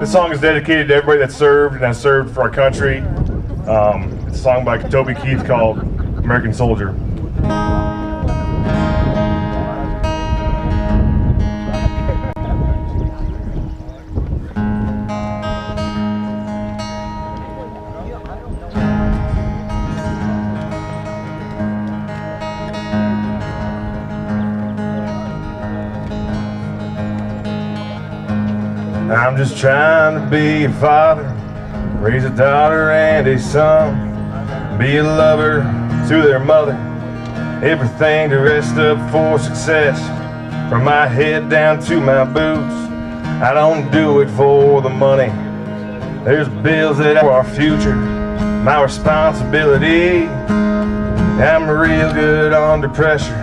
This song is dedicated to everybody that served and has served for our country. It's a song by Toby Keith called American Soldier. I'm just trying to be a father, raise a daughter and a son, be a lover to their mother, everything to rest up for success, from my head down to my boots. I don't do it for the money, there's bills that are for our future, my responsibility. I'm real good under pressure,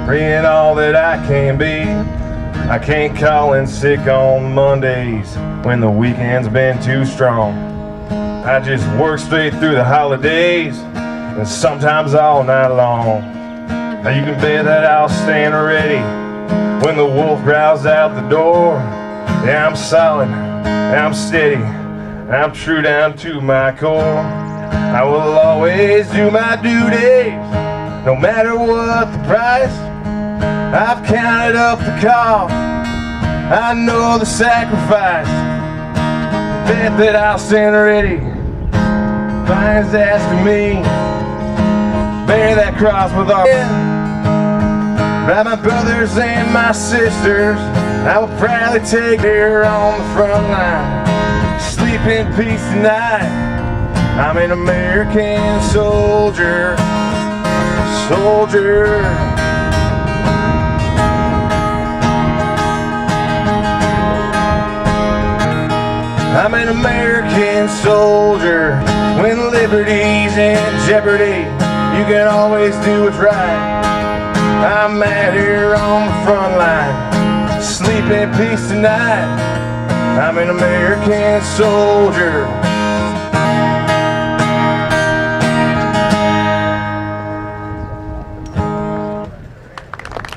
being all that I can be. I can't call in sick on Mondays when the weekend's been too strong. I just work straight through the holidays and sometimes all night long. Now you can bet that I'll stand ready when the wolf growls out the door. Yeah, I'm solid, I'm steady, I'm true down to my core. I will always do my duties, no matter what the price. I've counted up the cost, I know the sacrifice. Bet that I'll stand ready, Fine's asking me, bear that cross with our by my brothers and my sisters. I will proudly take care on the front line. Sleep in peace tonight, I'm an American soldier, soldier. I'm an American soldier. When liberty's in jeopardy, you can always do what's right. I'm out here on the front line, sleep in peace tonight. I'm an American soldier.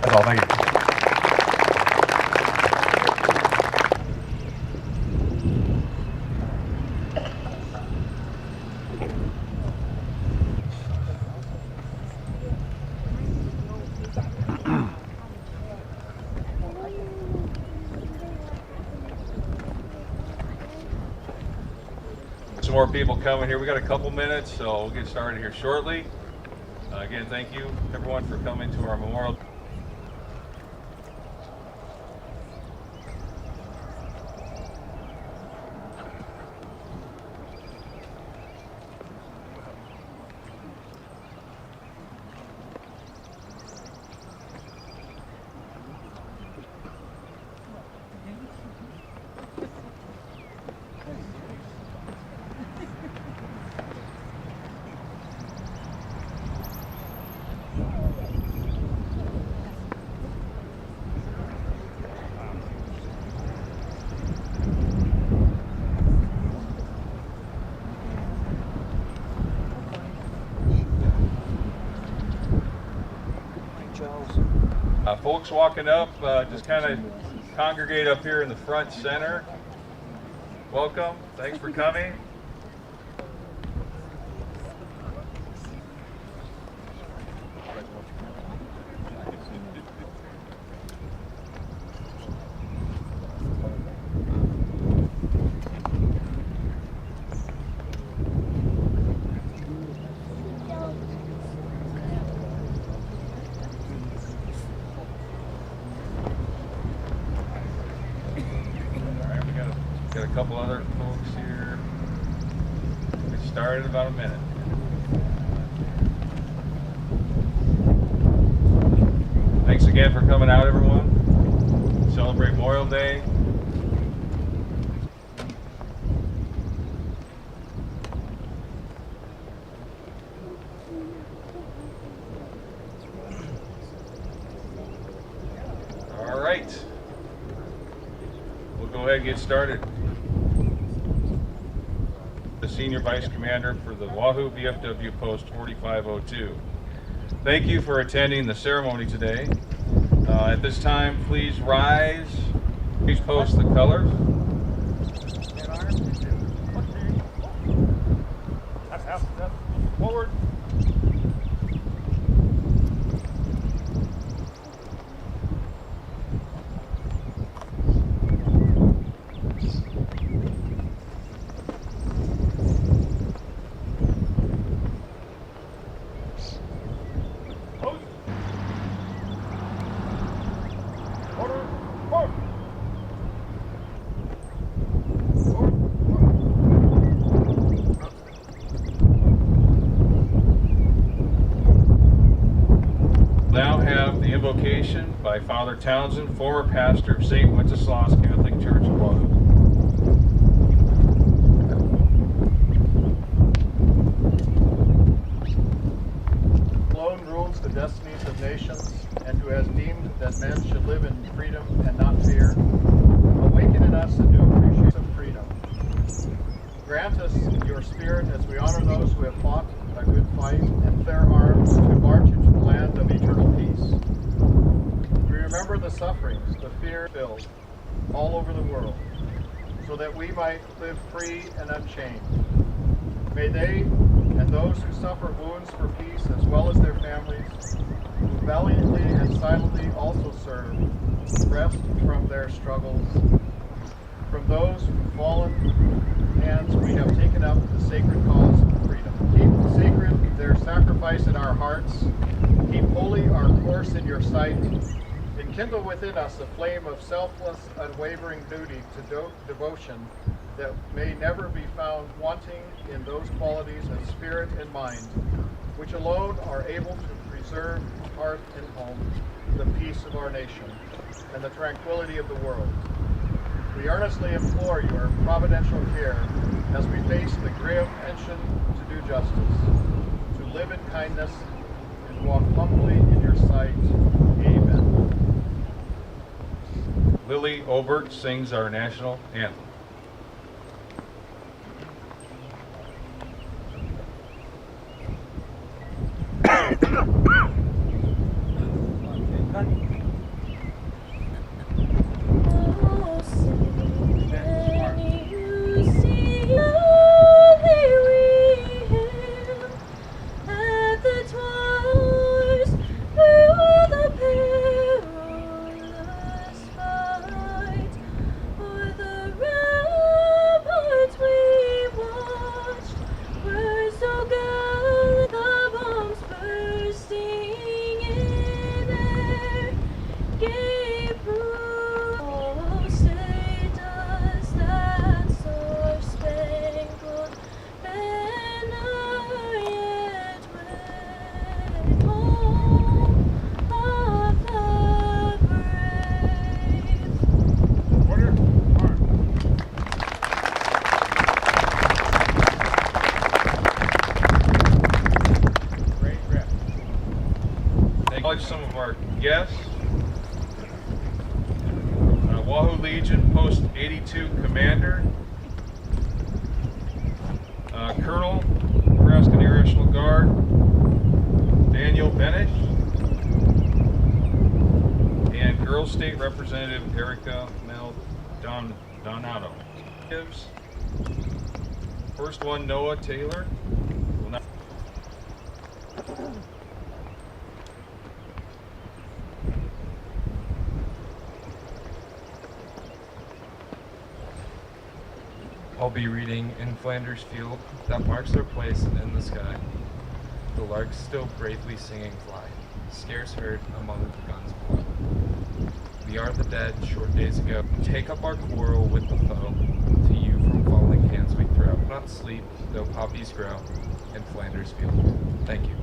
That's all, thank you. Some more people coming here. We got a couple minutes, so we'll get started here shortly. Again, thank you everyone for coming to our memorial. Folks walking up, just kind of congregate up here in the front center. Welcome, thanks for coming. Got a couple other folks here. We started in about a minute. Thanks again for coming out, everyone. Celebrate Memorial Day. All right. We'll go ahead and get started. The Senior Vice Commander for the Wahoo VFW Post 4502. Thank you for attending the ceremony today. At this time, please rise. Please post the colors. invocation by Father Townsend, former pastor of St. Wenceslaus Catholic Church of Wahoo. Alone rules the destinies of nations, and who has deemed that men should live in freedom and not fear, awaken in us a new appreciation of freedom. Grant us your spirit as we honor those who have fought a good fight and their arms to march into the land of eternal peace. We remember the sufferings, the fear filled all over the world, so that we might live free and unchained. May they and those who suffer wounds for peace, as well as their families, who valiantly and silently also serve, rest from their struggles. From those who've fallen hands we have taken up the sacred cause of freedom. Keep sacred their sacrifice in our hearts. Keep holy our course in your sight. Enkindle within us a flame of selfless, unwavering duty to devotion that may never be found wanting in those qualities of spirit and mind, which alone are able to preserve hearth and home, the peace of our nation, and the tranquility of the world. We earnestly implore your providential care as we face the grim mission to do justice, to live in kindness, and walk humbly in your sight. Amen. Lily Obert sings our national anthem. Some of our guests. Wahoo Legion Post 82 Commander, Colonel, Nebraska National Guard, Daniel Bennett, and Girls State Representative Erica Donato. First one, Noah Taylor. I'll be reading In Flanders Field, that marks their place in the sky. The larks still bravely singing fly, scarce heard among the guns below. We are the dead, short days ago. Take up our quarrel with the foe. To you from falling hands we throw. Not sleep, though poppies grow in Flanders Field. Thank you.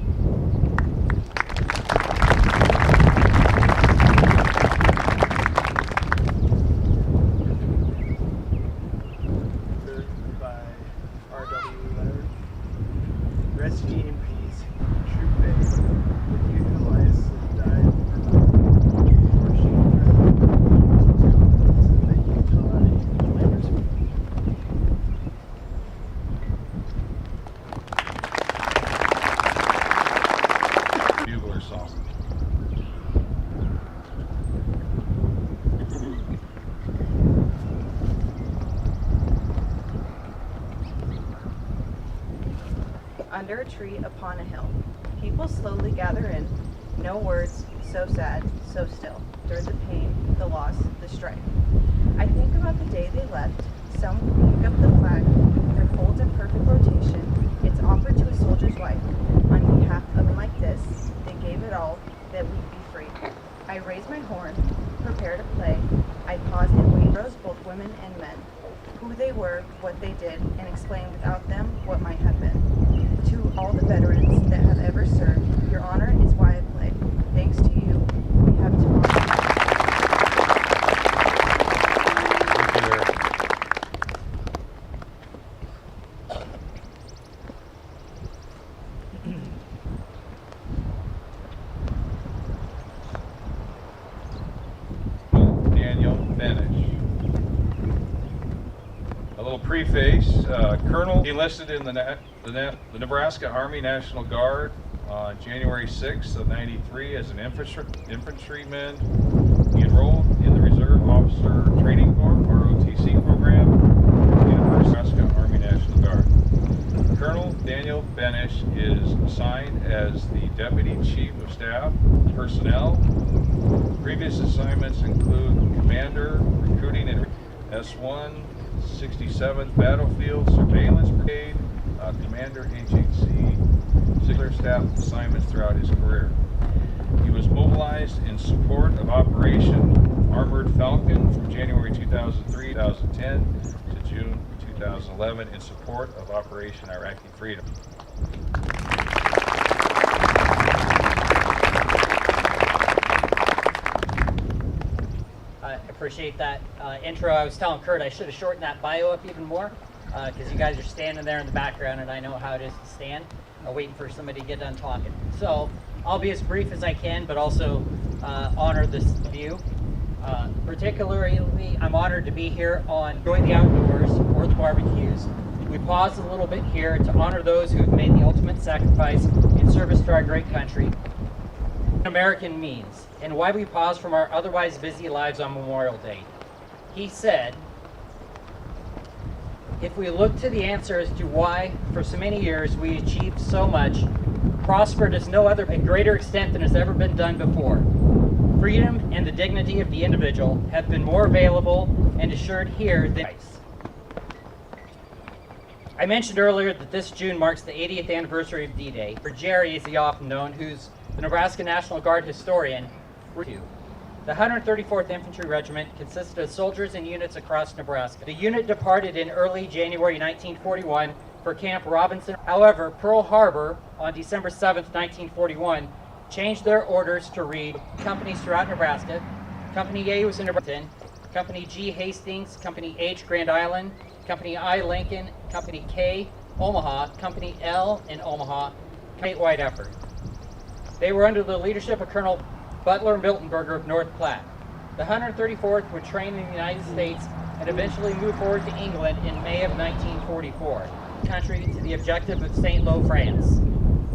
Rest ye in peace, true faith, with you who lies and died for for she that you taught in Flanders Field. Bugler song. Under a tree upon a hill, people slowly gather in. No words, so sad, so still. Through the pain, the loss, the strife. I think about the day they left. Some pick up the flag, their folds in perfect rotation. It's offered to a soldier's wife. On behalf of men like this, they gave it all that we'd be free. I raise my horn, prepare to play. I pause and wait. Rose both women and men. Who they were, what they did, and explain without them what might have been. To all the veterans that have ever served, your honor is why I play. Thanks to you, we little preface. Colonel enlisted in the Nebraska Army National Guard on January 6th of '93 as an infantryman. He enrolled in the Reserve Officer Training Corps (ROTC) program at the University of Nebraska Army National Guard. Colonel Daniel Benish is assigned as the Deputy Chief of Staff Personnel. Previous assignments include Commander, Recruiting and S1, 67th Battlefield Surveillance Brigade, Commander HHC, particular staff assignments throughout his career. He was mobilized in support of Operation Armored Falcon from January 2003-2010 to June 2011 in support of Operation Iraqi Freedom. I appreciate that intro. I was telling Kurt I should have shortened that bio up even more because you guys are standing there in the background and I know how it is to stand waiting for somebody to get done talking. So I'll be as brief as I can, but also honor this view. Particularly, I'm honored to be here on Enjoy the Outdoors or the barbecues. We pause a little bit here to honor those who have made the ultimate sacrifice in service to our great country. What American means, and why we pause from our otherwise busy lives on Memorial Day. He said, if we look to the answer as to why, for so many years, we achieved so much, prospered as no other, at greater extent than has ever been done before, freedom and the dignity of the individual have been more available and assured here than twice. I mentioned earlier that this June marks the 80th anniversary of D-Day, or Jerry as he often known, who's the Nebraska National Guard historian. The 134th Infantry Regiment consisted of soldiers and units across Nebraska. The unit departed in early January 1941 for Camp Robinson. However, Pearl Harbor on December 7th, 1941, changed their orders to read companies throughout Nebraska. Company A was in Nebraska, Company G Hastings, Company H Grand Island, Company I Lincoln, Company K Omaha, Company L in Omaha, statewide effort. They were under the leadership of Colonel Butler Miltonberger of North Platte. The 134th would train in the United States and eventually move forward to England in May of 1944, country to the objective of St. Lo, France.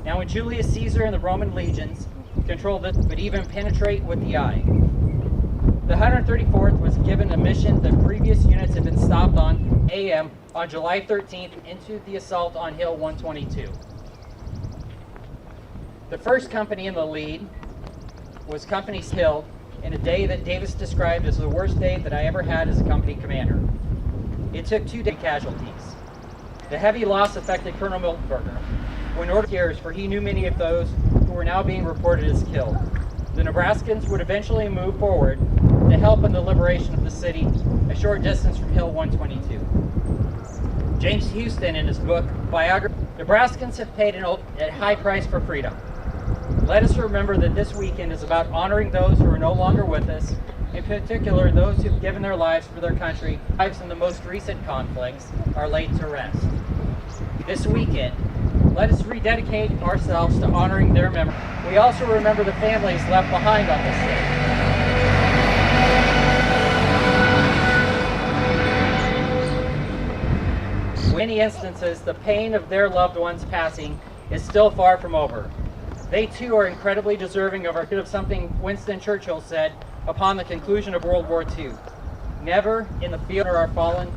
Now when Julius Caesar and the Roman legions controlled it, would even penetrate with the eye. The 134th was given a mission that previous units had been stopped on AM on July 13th into the assault on Hill 122. The first company in the lead was Company Hill in a day that Davis described as the worst day that I ever had as a company commander. It took 2 day casualties. The heavy loss affected Colonel Miltonberger when ordered years, for he knew many of those who were now being reported as killed. The Nebraskans would eventually move forward to help in the liberation of the city a short distance from Hill 122. James Houston, in his book, Biography, Nebraskans have paid a high price for freedom. Let us remember that this weekend is about honoring those who are no longer with us, in particular those who've given their lives for their country. Lives in the most recent conflicts are laid to rest. This weekend, let us rededicate ourselves to honoring their memory. We also remember the families left behind on this day. In many instances, the pain of their loved ones passing is still far from over. They too are incredibly deserving of something Winston Churchill said upon the conclusion of World War II. Never in the field are fallen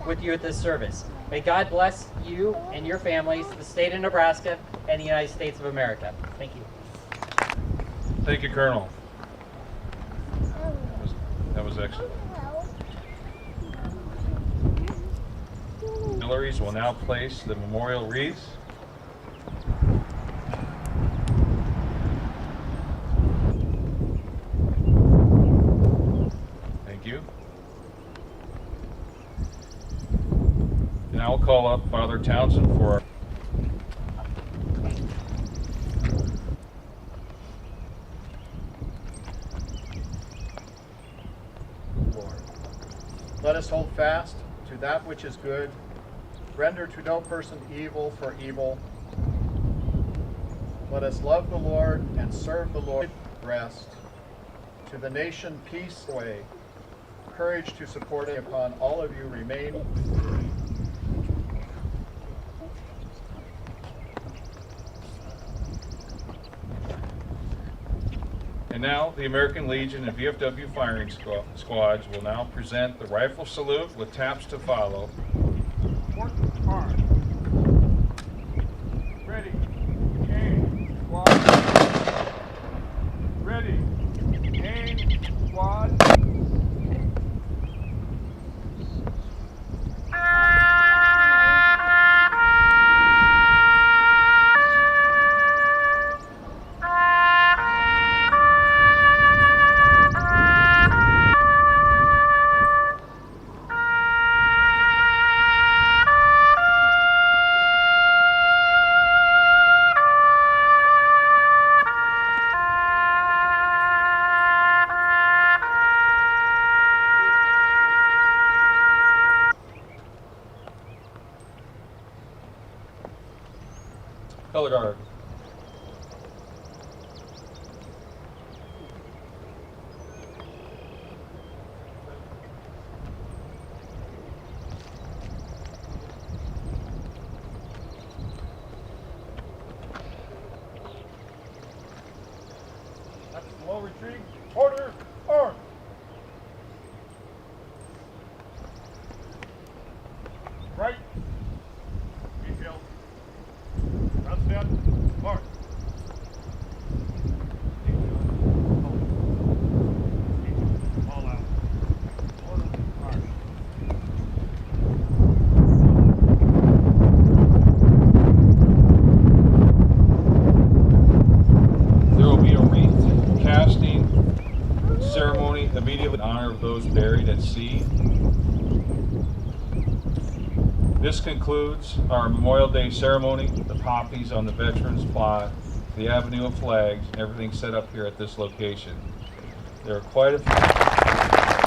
with you at this service. May God bless you and your families, the state of Nebraska, and the United States of America. Thank you. Thank you, Colonel. That was excellent. Auxiliaries will now place the memorial wreaths. Thank you. And I will call up Father Townsend for our Lord. Let us hold fast to that which is good. Render to no person evil for evil. Let us love the Lord and serve the Lord. Rest. To the nation, peace way. Courage to support it upon all of you remain. And now, the American Legion and VFW firing squads will now present the rifle salute with taps to follow. Port arm. Ready. Aim. Squad. Ready. Aim. Squad. Color guard. That's slow retreat. Order. Arm. Right. Detail. That's it. Mark. All out. Order. March. There will be a wreath casting ceremony immediately in honor of those buried at sea. This concludes our Memorial Day ceremony. The poppies on the Veterans Plot, the Avenue of Flags, everything set up here at this location. There are quite a few